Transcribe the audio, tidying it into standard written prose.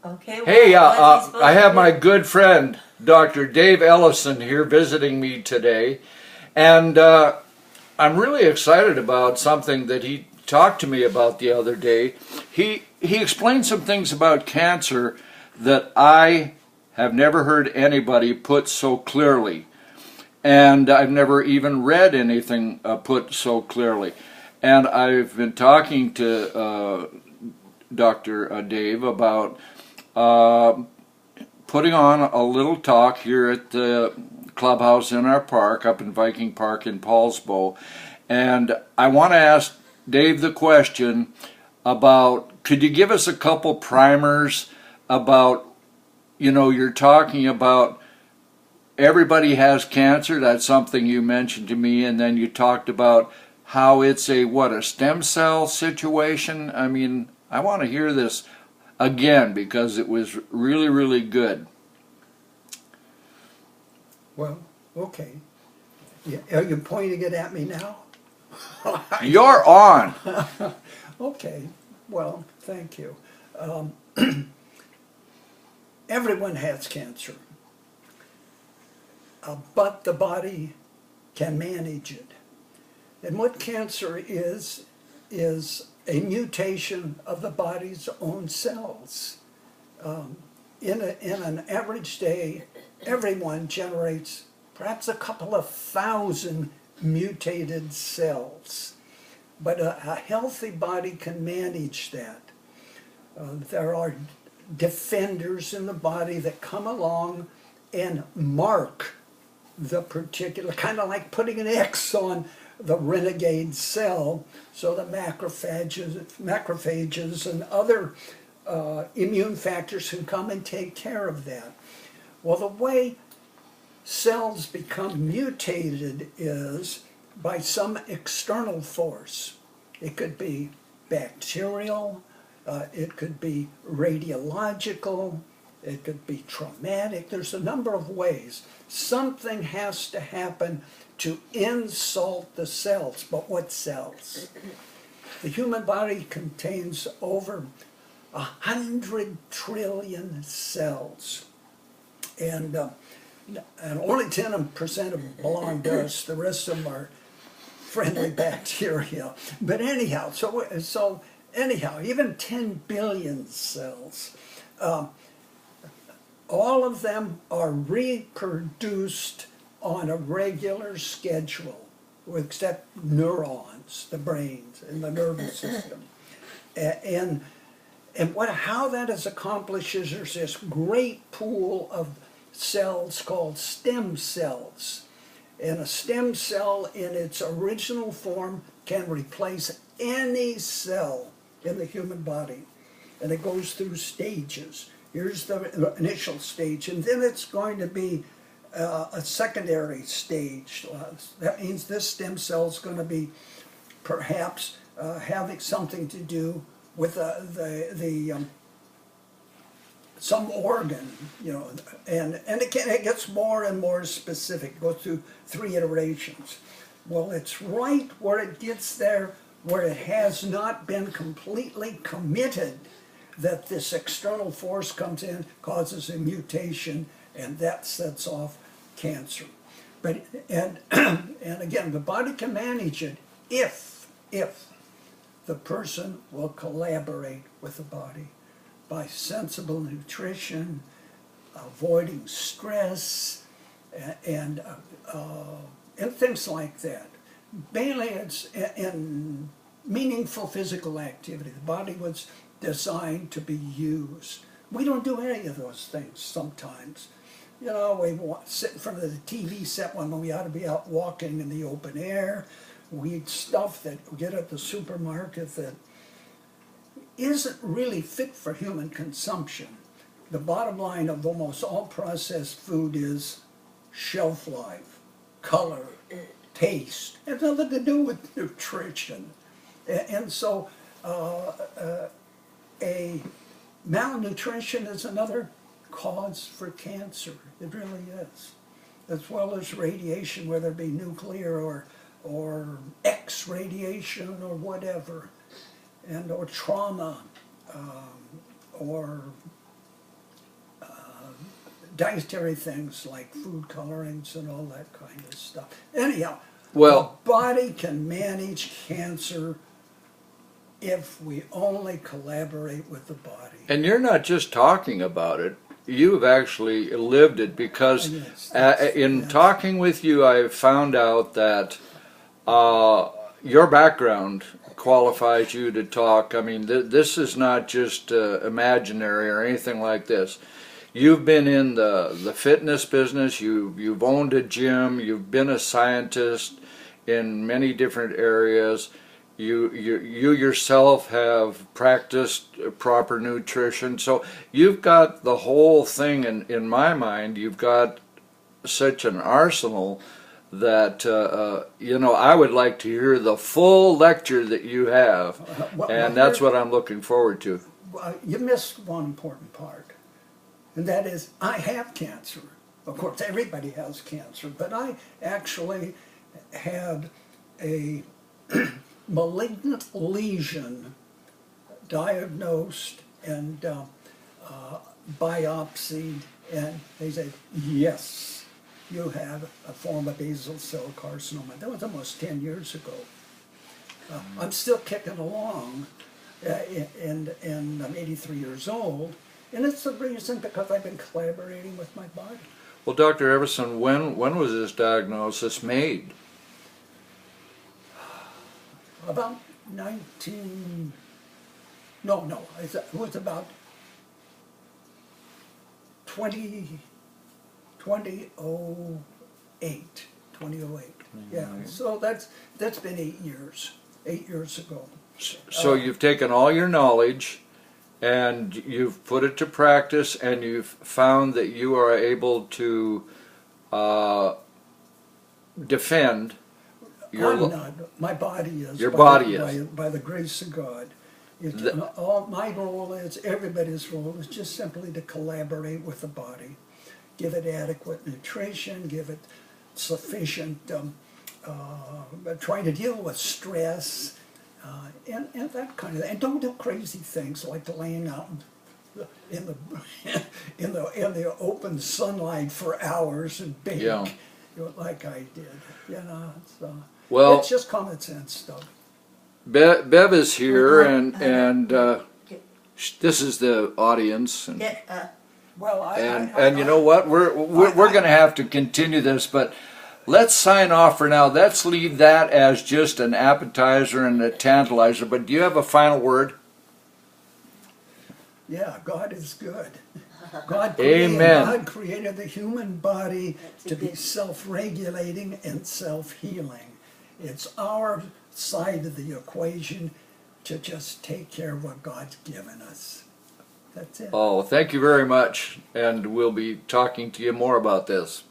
Okay. Hey, well, what's he I supposed have to my do? good friend, Dr. Dave Ellison, here visiting me today. And I'm really excited about something that he talked to me about the other day. He explained some things about cancer that I have never heard anybody put so clearly. And I've never even read anything put so clearly. And I've been talking to Dr. Dave about putting on a little talk here at the clubhouse in our park, up in Viking Park in Paulsbo. And I want to ask Dave the question about, could you give us a couple primers about, you're talking about everybody has cancer, that's something you mentioned to me, and then you talked about how it's a stem cell situation. I mean, I want to hear this again because it was really, really good. Well, okay. Yeah, are you pointing it at me now? You're on. Okay, well, thank you. Everyone has cancer, but the body can manage it. And what cancer is a mutation of the body's own cells. In an average day, everyone generates perhaps a couple of thousand mutated cells. But a healthy body can manage that. There are defenders in the body that come along and mark the particular, kind of like putting an X on the renegade cell, so the macrophages and other immune factors can come and take care of that. Well, the way cells become mutated is by some external force. It could be bacterial, it could be radiological, it could be traumatic. There's a number of ways. Something has to happen to insult the cells. But what cells? The human body contains over 100 trillion cells. And only 10% of them belong to us. The rest of them are friendly bacteria. But anyhow, so anyhow, even 10 billion cells, all of them are reproduced on a regular schedule, except neurons, the brains, and the nervous system. And how that is accomplished is there's this great pool of cells called stem cells. And a stem cell in its original form can replace any cell in the human body. And it goes through stages. Here's the initial stage, and then it's going to be a secondary stage. That means this stem cell is going to be perhaps having something to do with some organ, and it gets more and more specific. It goes through 3 iterations. Well, it's right where it gets there, where it has not been completely committed, that this external force comes in, causes a mutation, and that sets off cancer. But and again, the body can manage it if the person will collaborate with the body by sensible nutrition, avoiding stress, and things like that. Mainly, it's in meaningful physical activity. The body was designed to be used. We don't do any of those things sometimes. We sit in front of the TV set when we ought to be out walking in the open air. We eat stuff that we get at the supermarket that isn't really fit for human consumption. The bottom line of almost all processed food is shelf life, color, taste. It has nothing to do with nutrition. And so a malnutrition is another cause for cancer. It really is. As well as radiation, whether it be nuclear or X radiation or whatever, or trauma, or dietary things like food colorings and all that kind of stuff. Anyhow, Well, the body can manage cancer if we only collaborate with the body. and you're not just talking about it. You've actually lived it, because in talking with you, I've found out that your background qualifies you to talk. I mean, this is not just imaginary or anything like this. You've been in the fitness business. You've owned a gym. You've been a scientist in many different areas. You yourself have practiced proper nutrition. So you've got the whole thing in my mind. You've got such an arsenal that I would like to hear the full lecture that you have, and that's what I'm looking forward to. You missed one important part, and that is I have cancer. Of course, everybody has cancer, but I actually had a malignant lesion diagnosed and biopsied, and they said, yes, you have a form of basal cell carcinoma. That was almost 10 years ago. I'm still kicking along, and I'm 83 years old, and it's the reason because I've been collaborating with my body. Well, Dr. Evison, when was this diagnosis made? About 19, no, it was about 2008. Yeah, so that's been 8 years, 8 years ago. So you've taken all your knowledge and you've put it to practice, and you've found that you are able to defend I'm not. My body is. Your body is. By the grace of God. My role is, everybody's role is just simply to collaborate with the body. Give it adequate nutrition, give it sufficient, try to deal with stress, and that kind of thing. And don't do crazy things like laying out in the open sunlight for hours and bake, like I did. Well, it's just common sense stuff. Bev is here, and this is the audience. And, and you know what? We're going to have to continue this, but let's sign off for now. Let's leave that as just an appetizer and a tantalizer. But do you have a final word? Yeah, God is good. God created the human body to be self-regulating and self-healing. It's our side of the equation to just take care of what God's given us. That's it. Oh, thank you very much, and we'll be talking to you more about this.